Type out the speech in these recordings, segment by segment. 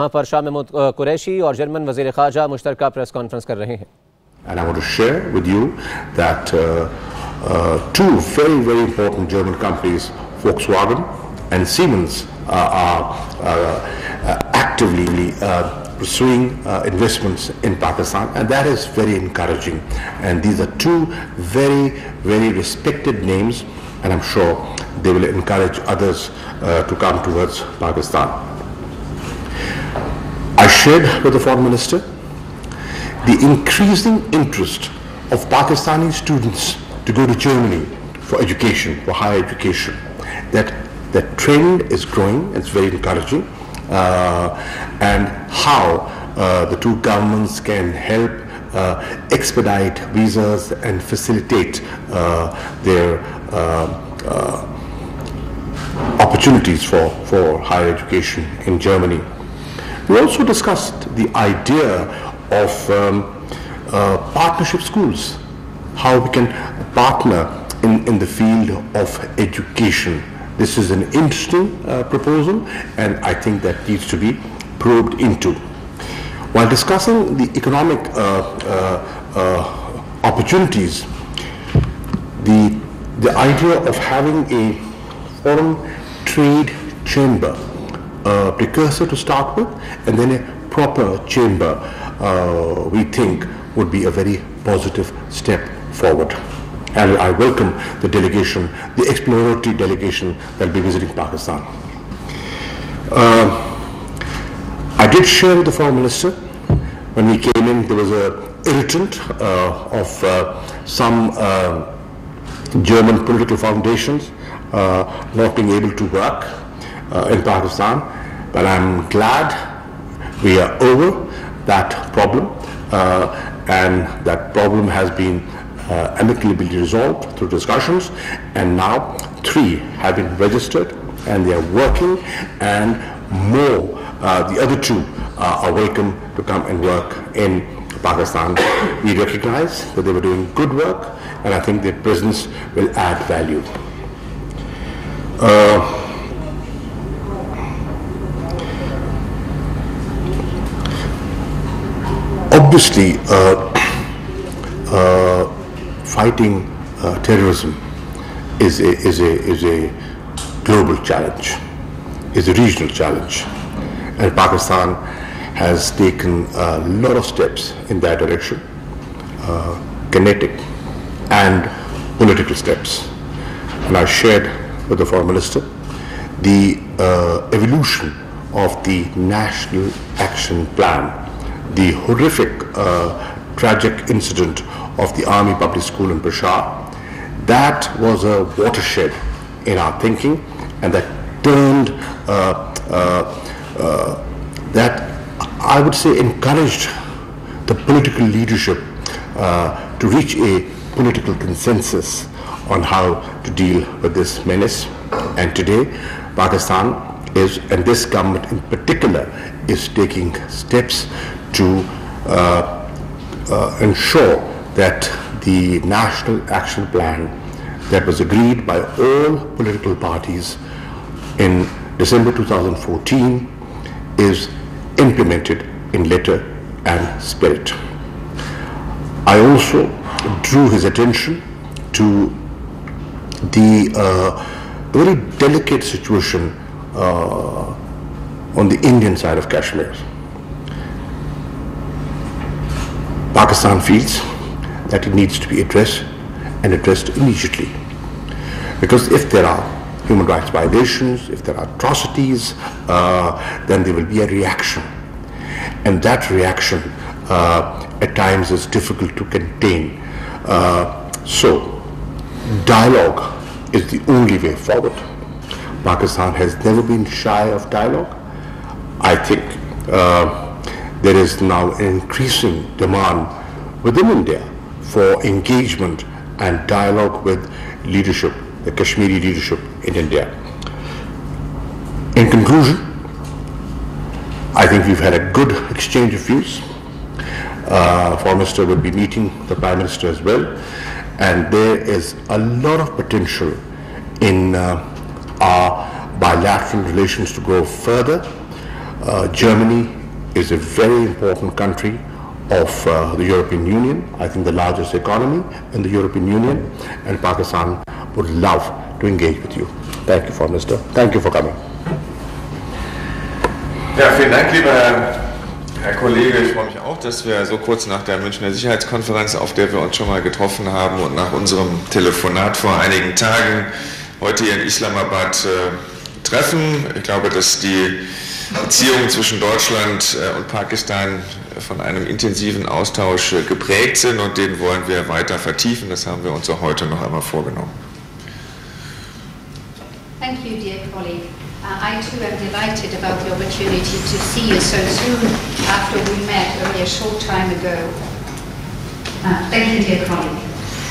यहाँ पर शाह महमूद कुरैशी और जर्मन वज़ीर ख़ारजा मुश्तरका प्रेस कॉन्फ्रेंस कर रहे हैं। And I want to share with you that two very, very important German companies, Volkswagen and Siemens, are actively pursuing investments in Pakistan, and that is very encouraging. And these are two very, very respected names, and I'm sure they will encourage others to come towards Pakistan. I shared with the Foreign Minister the increasing interest of Pakistani students to go to Germany for education, for higher education. That trend is growing, it's very encouraging, and how the two governments can help expedite visas and facilitate their opportunities for higher education in Germany. We also discussed the idea of partnership schools, how we can partner in the field of education. This is an interesting proposal, and I think that needs to be probed into. While discussing the economic opportunities, the idea of having a foreign trade chamber, a precursor to start with, and then a proper chamber, we think would be a very positive step forward. And I welcome the delegation, the exploratory delegation that will be visiting Pakistan. I did share with the Foreign Minister, when we came in, there was an irritant of some German political foundations not being able to work in Pakistan, but I'm glad we are over that problem, and that problem has been amicably resolved through discussions, and now 3 have been registered and they are working, and more, the other 2 are welcome to come and work in Pakistan. We recognize that they were doing good work, and I think their presence will add value. Obviously, fighting terrorism is a global challenge, is a regional challenge, and Pakistan has taken a lot of steps in that direction, kinetic and political steps. And I shared with the Foreign Minister the evolution of the National Action Plan, the horrific, tragic incident of the Army Public School in Peshawar. That was a watershed in our thinking, and that turned, that I would say encouraged the political leadership to reach a political consensus on how to deal with this menace. And today, Pakistan is, and this government in particular, is taking steps to ensure that the National Action Plan that was agreed by all political parties in December 2014 is implemented in letter and spirit. I also drew his attention to the very delicate situation on the Indian side of Kashmir. Pakistan feels that it needs to be addressed, and addressed immediately. Because if there are human rights violations, if there are atrocities, then there will be a reaction. And that reaction at times is difficult to contain. So, dialogue is the only way forward. Pakistan has never been shy of dialogue. I think there is now an increasing demand within India for engagement and dialogue with leadership, the Kashmiri leadership in India. In conclusion, I think we've had a good exchange of views. Foreign Minister will be meeting the Prime Minister as well, and there is a lot of potential in our bilateral relations to go further. Germany is a very important country of the European Union, I think the largest economy in the European Union, and Pakistan would love to engage with you. Thank you, Foreign Minister. Thank you for coming. Ja, vielen Dank, lieber Herr Kollege. Ich freue mich auch, dass wir so kurz nach der Münchner Sicherheitskonferenz, auf der wir uns schon mal getroffen haben, und nach unserem Telefonat vor einigen Tagen heute hier in Islamabad treffen. Ich glaube, dass die Beziehungen zwischen Deutschland und Pakistan von einem intensiven Austausch geprägt sind, und den wollen wir weiter vertiefen. Das haben wir uns auch heute noch einmal vorgenommen. Thank you, dear colleague. I too am delighted about the opportunity to see you so soon after we met only a short time ago. Thank you, dear colleague.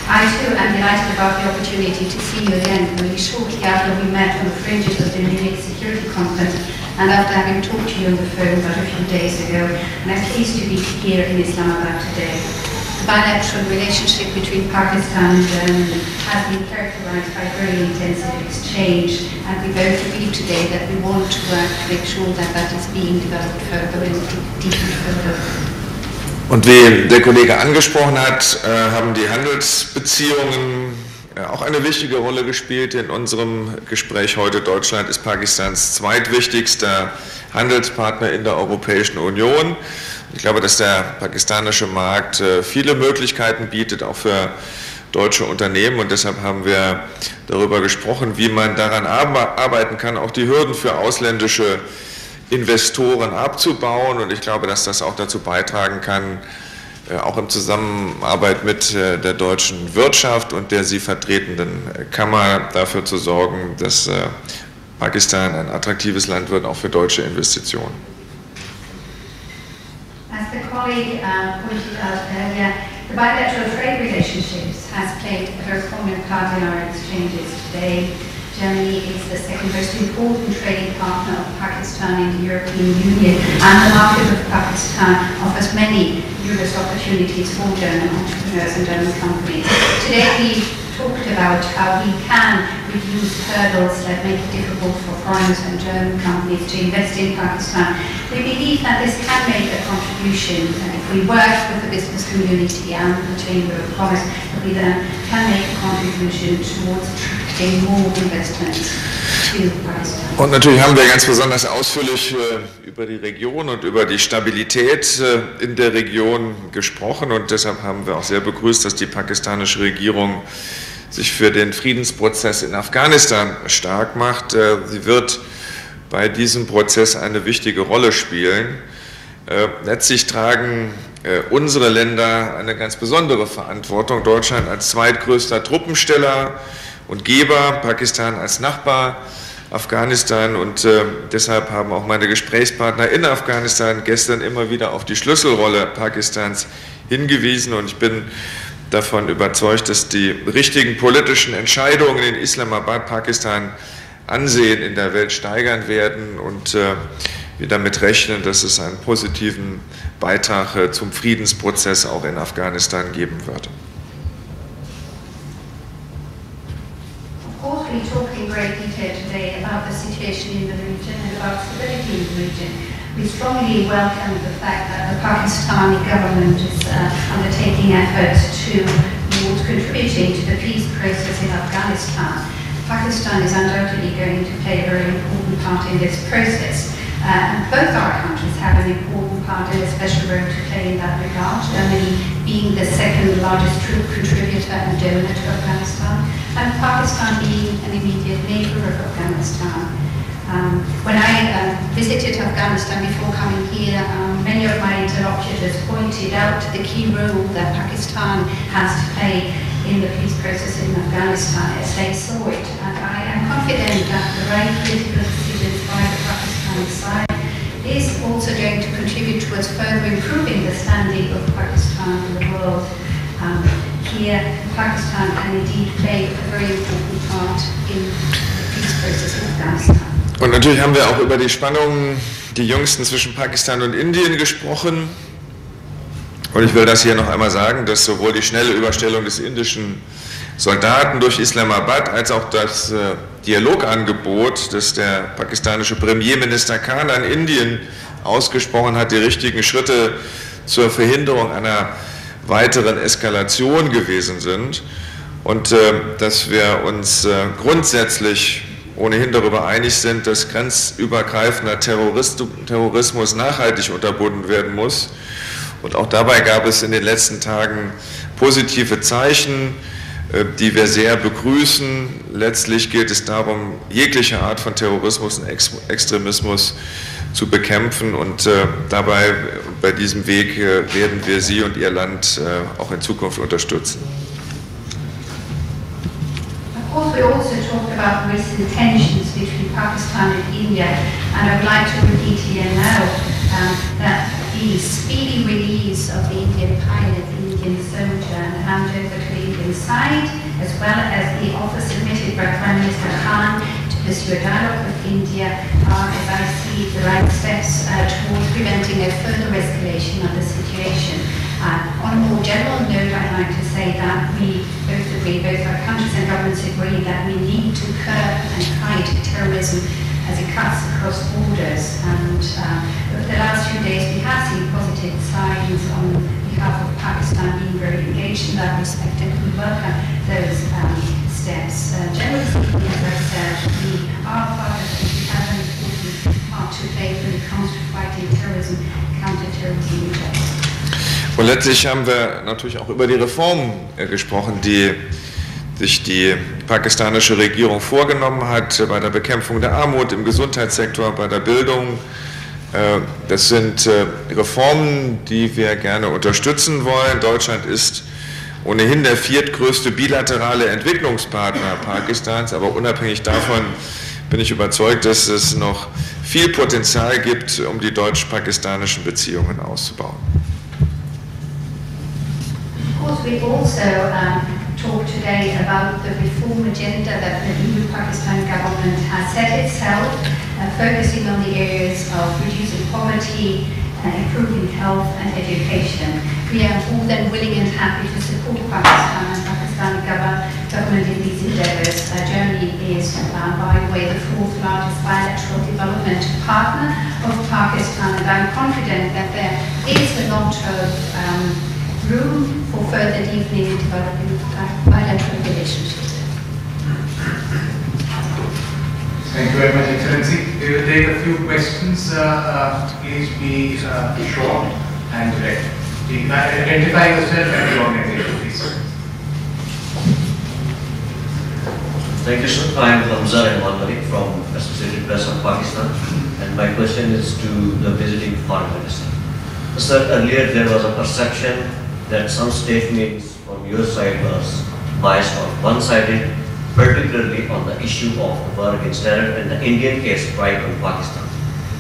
I too am delighted about the opportunity to see you again only shortly after we met on the fringes of the Munich Security Conference and after having talked to you on the phone about a few days ago. And I'm pleased to be here in Islamabad today. The bilateral relationship between Pakistan and Germany has been characterized by very intensive exchange, and we both agree today that we want to work to make sure that that is being developed further and deepened further. Und wie der Kollege angesprochen hat, haben die Handelsbeziehungen auch eine wichtige Rolle gespielt in unserem Gespräch heute. Deutschland ist Pakistans zweitwichtigster Handelspartner in der Europäischen Union. Ich glaube, dass der pakistanische Markt viele Möglichkeiten bietet, auch für deutsche Unternehmen, und deshalb haben wir darüber gesprochen, wie man daran arbeiten kann, auch die Hürden für ausländische Investoren abzubauen, und ich glaube, dass das auch dazu beitragen kann, auch in Zusammenarbeit mit der deutschen Wirtschaft und der sie vertretenden Kammer dafür zu sorgen, dass Pakistan ein attraktives Land wird, auch für deutsche Investitionen. As the colleague pointed out earlier, the bilateral trade relationships has played a very prominent part in our exchanges today. Germany is the second most important trading partner of Pakistan in the European Union, and the market of Pakistan offers many numerous opportunities for German entrepreneurs and German companies. Today we talked about how we can reduce hurdles that make it difficult for foreigners and German companies to invest in Pakistan. We believe that this can make a contribution, if we work with the business community and the Chamber of Commerce, that we then can make a contribution towards attracting more investments to Pakistan. Und natürlich haben wir ganz besonders ausführlich über die Region und über die Stabilität in der Region gesprochen, und deshalb haben wir auch sehr begrüßt, dass die pakistanische Regierung sich für den Friedensprozess in Afghanistan stark macht. Sie wird bei diesem Prozess eine wichtige Rolle spielen. Letztlich tragen unsere Länder eine ganz besondere Verantwortung. Deutschland als zweitgrößter Truppensteller und Geber, Pakistan als Nachbar, Afghanistan, und deshalb haben auch meine Gesprächspartner in Afghanistan gestern immer wieder auf die Schlüsselrolle Pakistans hingewiesen, und ich bin davon überzeugt, dass die richtigen politischen Entscheidungen in Islamabad Pakistan Ansehen in der Welt steigern werden, und wir damit rechnen, dass es einen positiven Beitrag zum Friedensprozess auch in Afghanistan geben wird. Of course, we talk in great detail today about the situation in the region and about stability in the region. We strongly welcome the fact that the Pakistani government is undertaking efforts towards contributing to the peace process in Afghanistan. Pakistan is undoubtedly going to play a very important part in this process. Both our countries have an important part and a special role to play in that regard, Germany being the second largest troop contributor and donor to Afghanistan, and Pakistan being an immediate neighbor of Afghanistan. When I visited Afghanistan before coming here, many of my interlocutors pointed out the key role that Pakistan has to play in the peace process in Afghanistan as they saw it. And I am confident that the right political decisions by the Pakistani side is also going to contribute towards further improving the standing of Pakistan in the world. Here, Pakistan can indeed play a very important part in the peace process in Afghanistan. Und natürlich haben wir auch über die Spannungen, die jüngsten zwischen Pakistan und Indien gesprochen. Und ich will das hier noch einmal sagen, dass sowohl die schnelle Überstellung des indischen Soldaten durch Islamabad als auch das Dialogangebot, das der pakistanische Premierminister Khan an Indien ausgesprochen hat, die richtigen Schritte zur Verhinderung einer weiteren Eskalation gewesen sind und dass wir uns grundsätzlich ohnehin darüber einig sind, dass grenzübergreifender Terrorismus nachhaltig unterbunden werden muss. Und auch dabei gab es in den letzten Tagen positive Zeichen, die wir sehr begrüßen. Letztlich geht es darum, jegliche Art von Terrorismus und Extremismus zu bekämpfen und bei diesem Weg werden wir Sie und Ihr Land auch in Zukunft unterstützen. Of course, we also talked about recent tensions between Pakistan and India, and I'd like to repeat here now that the speedy release of the Indian pilot, the Indian soldier, and handover to the Indian side, as well as the offer submitted by Prime Minister Khan to pursue a dialogue with India, are, as I see, the right steps towards preventing a further escalation of the situation. On a more general note, I'd like to say that we both agree, both our countries and governments agree, that we need to curb and fight terrorism as it cuts across borders. And over the last few days, we have seen positive signs on behalf of Pakistan being very engaged in that respect, and we welcome those steps. Generally speaking, as I said, we are part of it. We have an important part to play when it comes to fighting terrorism, counter-terrorism projects. Und letztlich haben wir natürlich auch über die Reformen gesprochen, die sich die pakistanische Regierung vorgenommen hat bei der Bekämpfung der Armut, im Gesundheitssektor, bei der Bildung. Das sind Reformen, die wir gerne unterstützen wollen. Deutschland ist ohnehin der viertgrößte bilaterale Entwicklungspartner Pakistans, aber unabhängig davon bin ich überzeugt, dass es noch viel Potenzial gibt, um die deutsch-pakistanischen Beziehungen auszubauen. Of course, we've also talked today about the reform agenda that the new Pakistan government has set itself, focusing on the areas of reducing poverty, improving health and education. We are more than willing and happy to support Pakistan and Pakistani government in these endeavours. Germany is, by the way, the fourth largest bilateral development partner of Pakistan, and I'm confident that there is a lot of room for further deepening and developing bilateral relationships. Thank you very much, Excellency. We will take a few questions. Please be short and direct. Identify yourself and your organization, please. Thank you, sir. I am Hamza from Associated Press of Pakistan, and my question is to the visiting foreign minister. Sir, earlier there was a perception that some statements from your side was biased or one-sided, particularly on the issue of the war against terror and the Indian case tried on Pakistan.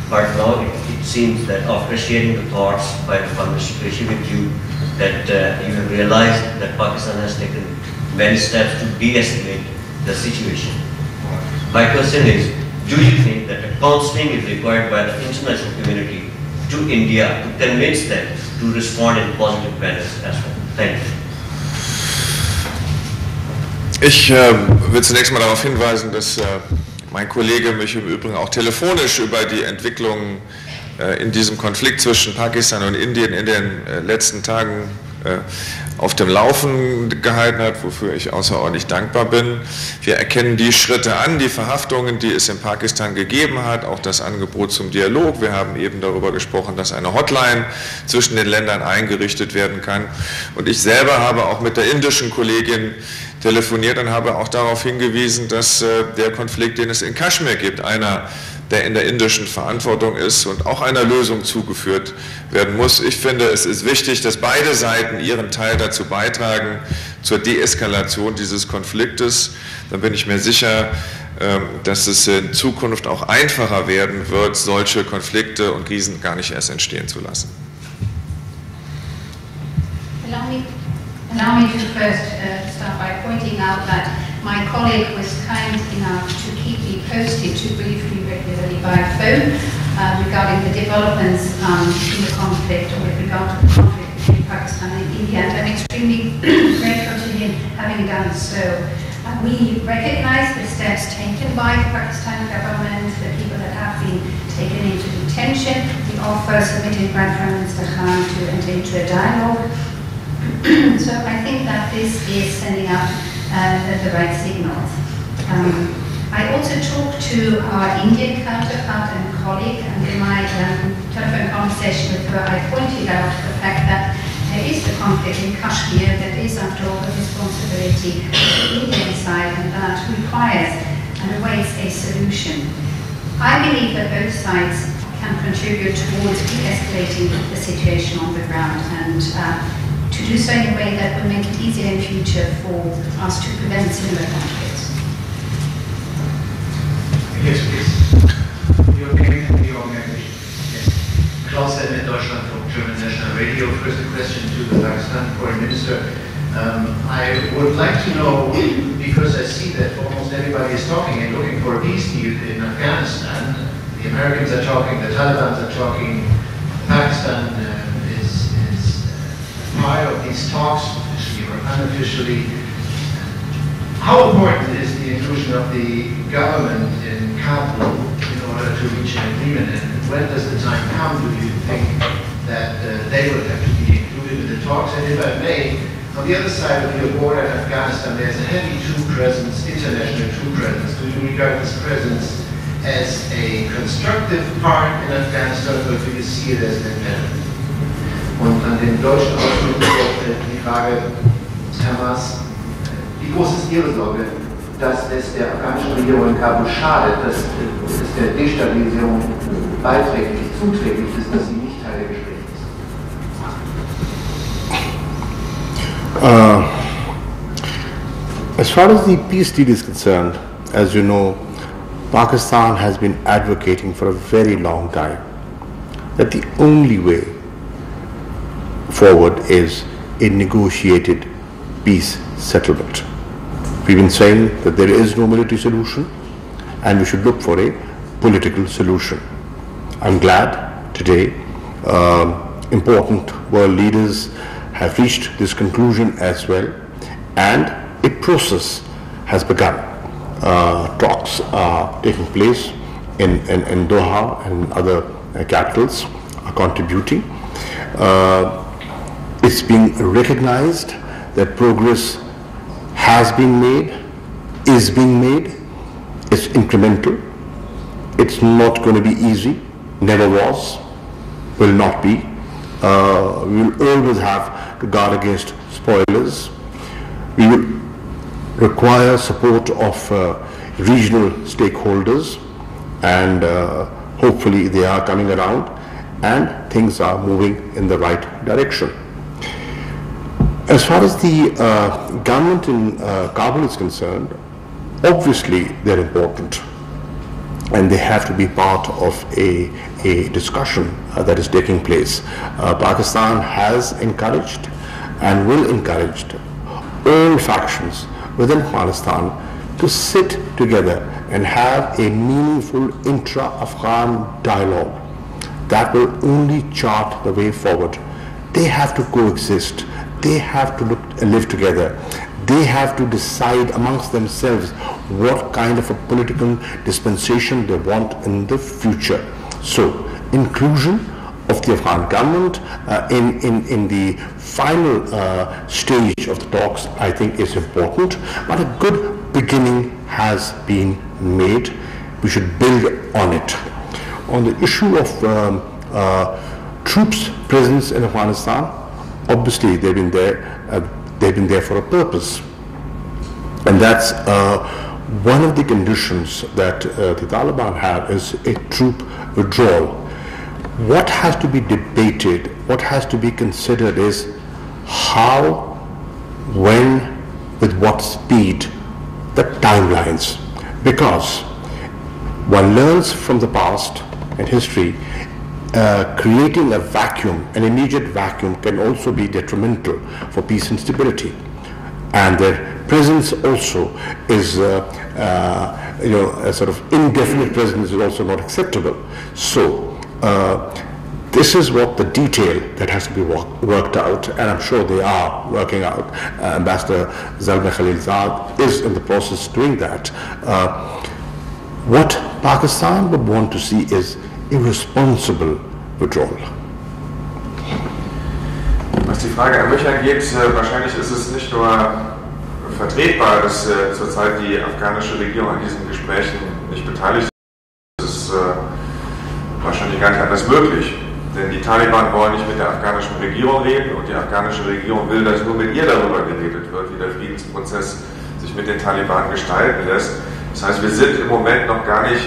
But now it seems that after sharing the thoughts by the Prime Minister Qureshi with you, that you have realized that Pakistan has taken many steps to de-escalate the situation. My question is, do you think that a counseling is required by the international community to India to convince them to respond in positive manners as well? Thank you. Ich will zunächst mal darauf hinweisen, dass mein Kollege mich im Übrigen auch telefonisch über die Entwicklungen in diesem Konflikt zwischen Pakistan und Indien in den letzten Tagen auf dem Laufen gehalten hat, wofür ich außerordentlich dankbar bin. Wir erkennen die Schritte an, die Verhaftungen, die es in Pakistan gegeben hat, auch das Angebot zum Dialog. Wir haben eben darüber gesprochen, dass eine Hotline zwischen den Ländern eingerichtet werden kann. Und ich selber habe auch mit der indischen Kollegin telefoniert und habe auch darauf hingewiesen, dass der Konflikt, den es in Kaschmir gibt, einer, der in der indischen Verantwortung ist und auch einer Lösung zugeführt werden muss. Ich finde, es ist wichtig, dass beide Seiten ihren Teil dazu beitragen, zur Deeskalation dieses Konfliktes. Dann bin ich mir sicher, dass es in Zukunft auch einfacher werden wird, solche Konflikte und Krisen gar nicht erst entstehen zu lassen. Allow me to first start by pointing out that my colleague was kind enough to keep me posted, to brief me regularly by phone regarding the developments in the conflict, or with regard to the conflict between Pakistan and India, and I'm extremely grateful to him having done so. We recognize the steps taken by the Pakistani government, the people that have been taken into detention. We the offer submitted by Prime Minister Khan to enter into a dialogue. So I think that this is sending out the right signals. I also talked to our Indian counterpart and colleague, and in my telephone conversation with her, I pointed out the fact that there is the conflict in Kashmir that is, after all, the responsibility of the Indian side, and that requires and awaits a solution. I believe that both sides can contribute towards de-escalating the situation on the ground, and to do so in a way that will make it easier in future for us to prevent similar conflicts. Yes, please. Your name and the organization. Yes. Klaus in Deutschland from German National Radio. First a question to the Pakistan Foreign Minister. I would like to know, because I see that almost everybody is talking and looking for a peace deal in Afghanistan. The Americans are talking, the Taliban are talking, Pakistan is part of these talks, officially or unofficially. How important is the inclusion of the government in Kabul in order to reach an agreement? And when does the time come, do you think, that they will have to be included in the talks? And if I may, on the other side of your border in Afghanistan, there's a heavy troop presence, international troop presence. Do you regard this presence as a constructive part in Afghanistan, or do you see it as an impediment? Und an den deutschen Ausflug die Frage, Herr Maas, wie groß ist Ihre Sorge, dass es der afghanischen Regierung in Kabul schadet, dass es der Destabilisierung beiträglich, zuträglich ist, dass sie nicht Teil der Gespräche ist? As far as the peace deal is concerned, as you know, Pakistan has been advocating for a very long time that the only way forward is a negotiated peace settlement. We've been saying that there is no military solution and we should look for a political solution. I'm glad today important world leaders have reached this conclusion as well, and a process has begun. Talks are taking place in Doha and other capitals are contributing. It's being recognized that progress has been made, is being made. It's incremental. It's not going to be easy, never was, will not be. We will always have to guard against spoilers. We will require support of regional stakeholders, and hopefully they are coming around and things are moving in the right direction. As far as the government in Kabul is concerned, obviously they're important and they have to be part of a discussion that is taking place. Pakistan has encouraged and will encourage all factions within Afghanistan to sit together and have a meaningful intra-Afghan dialogue that will only chart the way forward. They have to coexist. They have to live together. They have to decide amongst themselves what kind of a political dispensation they want in the future. So, inclusion of the Afghan government in the final stage of the talks, I think, is important. But a good beginning has been made. We should build on it. On the issue of troops' presence in Afghanistan, obviously they've been there for a purpose, and that's one of the conditions that the Taliban have is a troop withdrawal. What has to be debated, what has to be considered is how, when, with what speed, the timelines, because one learns from the past and history. Creating a vacuum, an immediate vacuum, can also be detrimental for peace and stability. And their presence also is, a sort of indefinite presence is also not acceptable. So this is what the detail that has to be worked out, and I'm sure they are working out. Ambassador Zalmay Khalilzad is in the process doing that. What Pakistan would want to see is a responsible withdrawal. Was die Frage an mich angeht, wahrscheinlich ist es nicht nur vertretbar, dass zurzeit die afghanische Regierung an diesen Gesprächen nicht beteiligt ist. Es ist wahrscheinlich gar nicht anders möglich. Denn die Taliban wollen nicht mit der afghanischen Regierung reden und die afghanische Regierung will, dass nur mit ihr darüber geredet wird, wie der Friedensprozess sich mit den Taliban gestalten lässt. Das heißt, wir sind im Moment noch gar nicht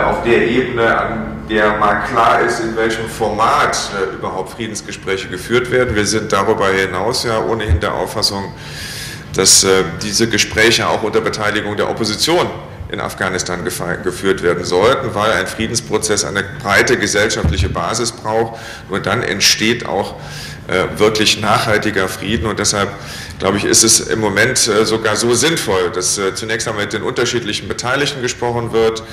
auf der Ebene, an der mal klar ist, in welchem Format überhaupt Friedensgespräche geführt werden. Wir sind darüber hinaus ja ohnehin der Auffassung, dass diese Gespräche auch unter Beteiligung der Opposition in Afghanistan geführt werden sollten, weil ein Friedensprozess eine breite gesellschaftliche Basis braucht. Nur dann entsteht auch wirklich nachhaltiger Frieden und deshalb, glaube ich, ist es im Moment sogar so sinnvoll, dass zunächst einmal mit den unterschiedlichen Beteiligten gesprochen wird.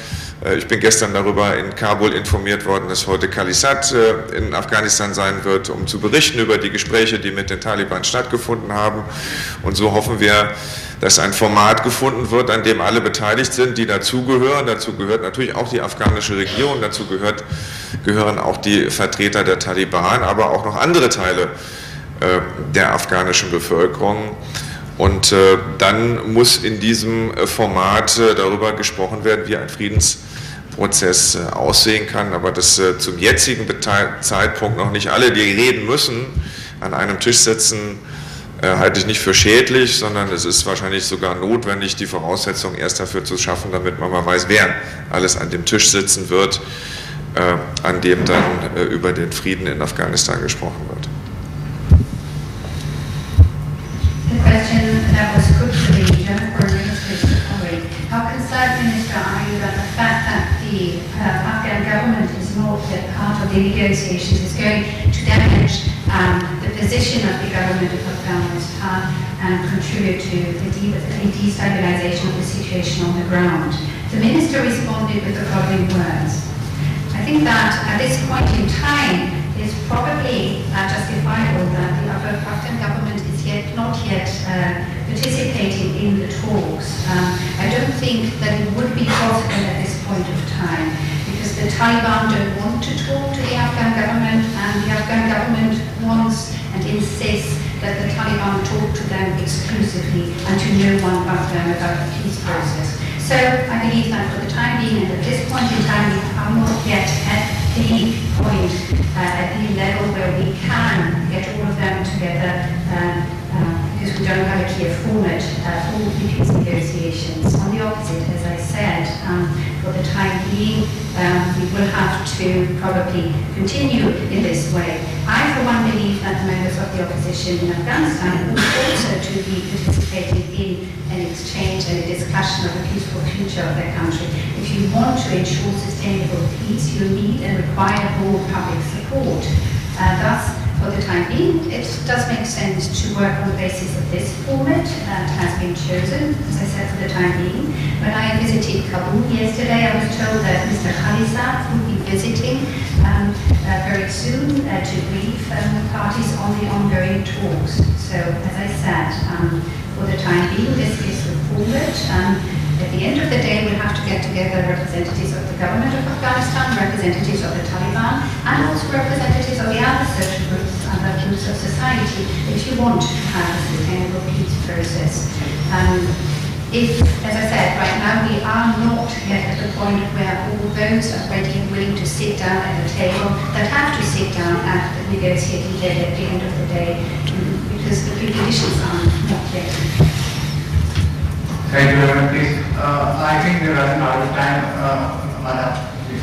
Ich bin gestern darüber in Kabul informiert worden, dass heute Khalisat in Afghanistan sein wird, um zu berichten über die Gespräche, die mit den Taliban stattgefunden haben. Und so hoffen wir, dass ein Format gefunden wird, an dem alle beteiligt sind, die dazugehören. Dazu gehört natürlich auch die afghanische Regierung, dazu gehören auch die Vertreter der Taliban, aber auch noch andere Teile der afghanischen Bevölkerung. Und dann muss in diesem Format darüber gesprochen werden, wie ein Friedensprozess aussehen kann, aber dass zum jetzigen Zeitpunkt noch nicht alle, die reden müssen, an einem Tisch sitzen, halte ich nicht für schädlich, sondern es ist wahrscheinlich sogar notwendig, die Voraussetzungen erst dafür zu schaffen, damit man mal weiß, wer alles an dem Tisch sitzen wird, an dem dann über den Frieden in Afghanistan gesprochen wird. The question that was put to the German Foreign Minister, how concerned, Minister, are you that the fact that the Afghan government is not yet part of the negotiations is going to damage the position of the government of Afghanistan and contribute to the destabilization of the situation on the ground? The minister responded with the following words. I think that at this point in time, it is probably justifiable that the Afghan government is not yet participating in the talks. I don't think that it would be possible at this point of time because the Taliban don't want to talk to the Afghan government and the Afghan government wants and insists that the Taliban talk to them exclusively and to no one but them about the peace process. So I believe that for the time being and at this point in time we are not yet at the point, at the level where we can get all of them together because we don't have a clear format for the peace negotiations. On the opposite, as I said, for the time being we will have to probably continue in this way. I for one believe that the members of the opposition in Afghanistan ought also to be participating in an exchange and a discussion of the peaceful future of their country. If you want to ensure sustainable peace, you need and require broad public support. Thus, for the time being, it does make sense to work on the basis of this format that has been chosen, as I said, for the time being. When I visited Kabul yesterday, I was told that Mr. Khalisat would be visiting very soon to brief the parties on the ongoing talks. So, as I said, for the time being, this is the format. At the end of the day, we'll have to get together representatives of the government of Afghanistan, representatives of the Taliban, and also representatives of the other social groups, other groups of society, if you want to have a sustainable peace process. If, as I said, right now we are not yet at the point where all those are ready and willing to sit down at the table, that have to sit down at the negotiating table at the end of the day, because the preconditions are not yet. Thank you very much, please. I think we're running out of time. Madam, please.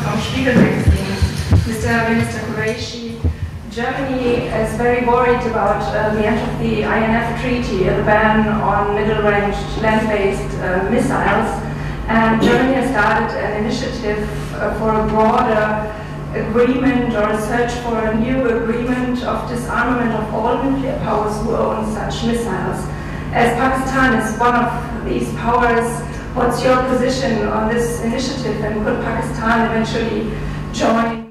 From Spiegel magazine. Mr. Minister Qureshi, Germany is very worried about the end of the INF treaty, the ban on middle-range land-based missiles, and Germany has started an initiative for a broader agreement or a search for a new agreement of disarmament of all nuclear powers who own such missiles. As Pakistan is one of these powers, what's your position on this initiative, and could Pakistan eventually join